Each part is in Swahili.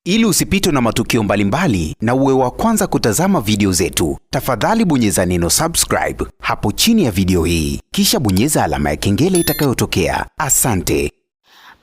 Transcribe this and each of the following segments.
Ili usipitwe na matukio mbalimbali na uwe wa kwanza kutazama video zetu, tafadhali bonyeza neno subscribe hapo chini ya video hii, kisha bonyeza alama ya kengele itakayotokea. Asante.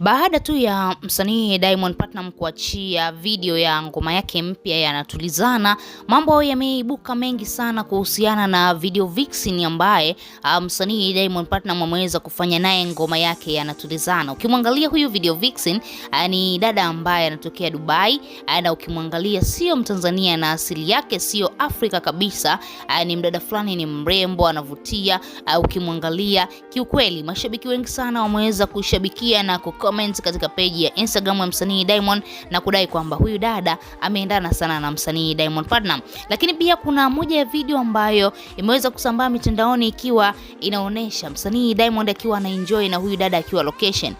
Baada tu ya msanii Diamond Platnumz kuachia video ya ngoma yake mpya ya Natulizana, mambo yameibuka mengi sana kuhusiana na video vixen ambaye msanii Diamond Platnumz ameweza kufanya naye ngoma yake ya Natulizana. Ukimwangalia huyu video vixen ni dada ambaye anatokea Dubai, na ukimwangalia sio Mtanzania na asili yake sio Afrika kabisa. Ni mdada fulani, ni mrembo, anavutia. Ukimwangalia kiukweli mashabiki wengi sana wameweza kushabikia na comment katika page ya Instagram ya msanii Diamond na kudai kwamba huyu dada ameendana sana na msanii Diamond Platnumz. Lakini pia kuna moja ya video ambayo imeweza kusambaa mitandaoni ikiwa inaonesha msanii Diamond akiwa anaenjoy na huyu dada akiwa location.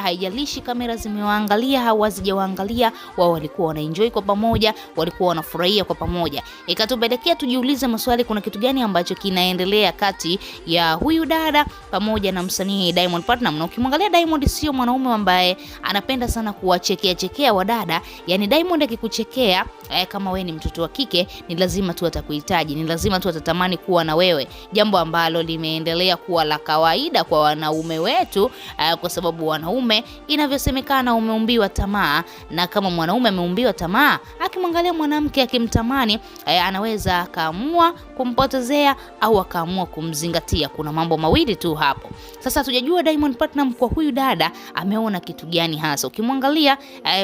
Haijalishi kamera zimewaangalia au hazijawaangalia, wao walikuwa wanaenjoy kwa pamoja, walikuwa wanafurahia kwa pamoja. Ikatupelekea tujiulize maswali, kuna kitu gani ambacho kinaendelea kati ya huyu dada pamoja na msanii Diamond Platnumz. Na ukimwangalia Diamond sio mwanaume ambaye anapenda sana kuwachekea wadada. Yani Diamond akikuchekea kama we ni mtoto wa kike, ni lazima tu atakuhitaji, ni lazima tu atatamani kuwa na wewe, jambo ambalo limeendelea kuwa la kawaida kwa wanaume wetu, kwa sababu wanaume inavyosemekana umeumbiwa tamaa, na kama mwanaume ameumbiwa tamaa, akimwangalia mwanamke akimtamani, anaweza akaamua kumpotezea au akaamua kumzingatia. Kuna mambo mawili tu hapo. Sasa tujajua Diamond Platnumz kwa huyu dada ameona kitu gani hasa. Ukimwangalia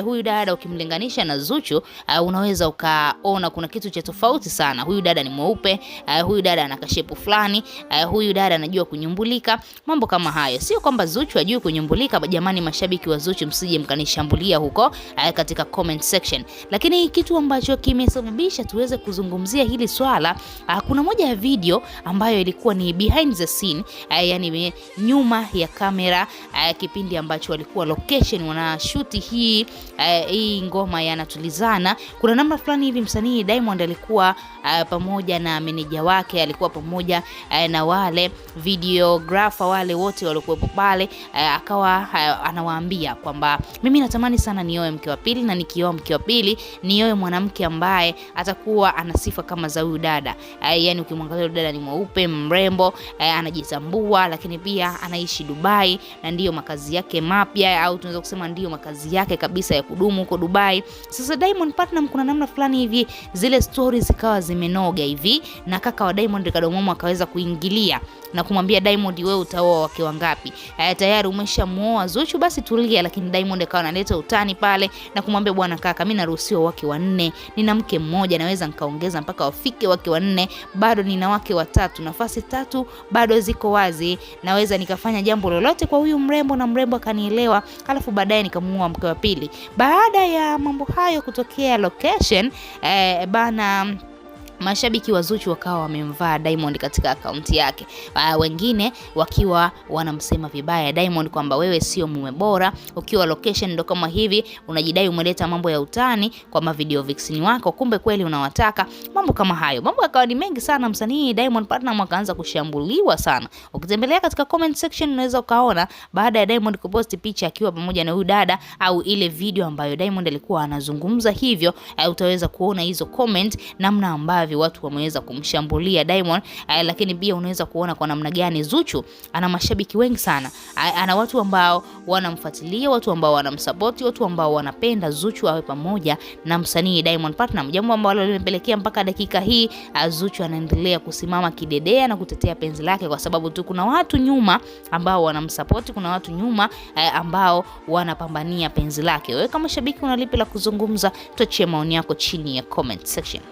huyu dada ukimlinganisha na Zuchu, unaweza ukaona kuna kitu cha tofauti sana. Huyu dada ni mweupe, huyu dada ana kashepu fulani, huyu dada anajua kunyumbulika, mambo kama hayo. Sio kwamba Zuchu hajui kunyumbulika, jamani mashabiki wa Zuchu msije mkanishambulia huko katika comment section. Lakini kitu ambacho kimesababisha tuweze kuzungumzia hili swala, kuna moja ya video ambayo ilikuwa ni behind the scene, yani nyuma ya kamera, kipindi ambacho walikuwa location wanashuti hii ngoma ya Natulizana. Kuna namna fulani hivi msanii Diamond alikuwa pamoja na meneja wake, alikuwa pamoja na wale videographer wale wote walikuwa pale, akawa anawaambia kwamba mimi natamani sana nioe mke wa pili, na nikioa mke wa pili nioe mwanamke ambaye atakuwa ana sifa kama za huyu dada. Yani ukimwangalia dada ni mweupe, mrembo, anajitambua, lakini pia anaishi Dubai na ndiyo makazi yake mapya, au tunaweza kusema ndiyo makazi yake kabisa ya kudumu huko Dubai. Sasa Diamond Platnumz kuna namna fulani hivi zile stories zikawa zimenoga hivi, na kaka wa Diamond Kadomomo akaweza kuingilia na kumwambia Diamond, wewe utaoa wake wangapi? Tayari umeshamuoa Zuchu, basi tulia. Lakini Diamond akawa analeta utani pale na kumwambia, bwana kaka, mimi naruhusiwa wake wanne, nina mke mmoja, naweza nikaongeza mpaka wafike wake wanne, bado nina wake watatu, nafasi 3 bado ziko wazi, naweza nikafanya jambo lolote kwa huyu mrembo na mrembo akanielewa, alafu baadaye nikamuoa mke wa pili. Baada ya mambo hayo kutokea location, bana mashabiki wa Zuchu wakawa wamemvaa Diamond katika akaunti yake, wengine wakiwa wanamsema vibaya Diamond kwamba wewe sio mume bora, ukiwa location ndo kama hivi unajidai umeleta mambo ya utani kwa mavideo vixen wako, kumbe kweli unawataka. Mambo kama hayo, mambo yakawa ni mengi sana. Msanii Diamond Platnumz akaanza kushambuliwa sana. Ukitembelea katika comment section unaweza ukaona baada ya Diamond kuposti picha akiwa pamoja na huyu dada, au ile video ambayo Diamond alikuwa anazungumza hivyo, utaweza kuona hizo comment namna ambavyo watu wameweza kumshambulia Diamond. Lakini pia unaweza kuona kwa namna gani Zuchu ana mashabiki wengi sana, ana watu ambao wanamfuatilia, watu ambao wanamsupport, watu ambao wanapenda Zuchu awe pamoja na msanii Diamond Platnumz, jambo ambalo limepelekea mpaka dakika hii Zuchu anaendelea kusimama kidedea na kutetea penzi lake, kwa sababu tu kuna watu nyuma ambao wanamsupport, kuna watu nyuma ambao wanapambania penzi lake. Wewe kama shabiki unalipi la kuzungumza? Tuachie maoni yako chini ya comment section.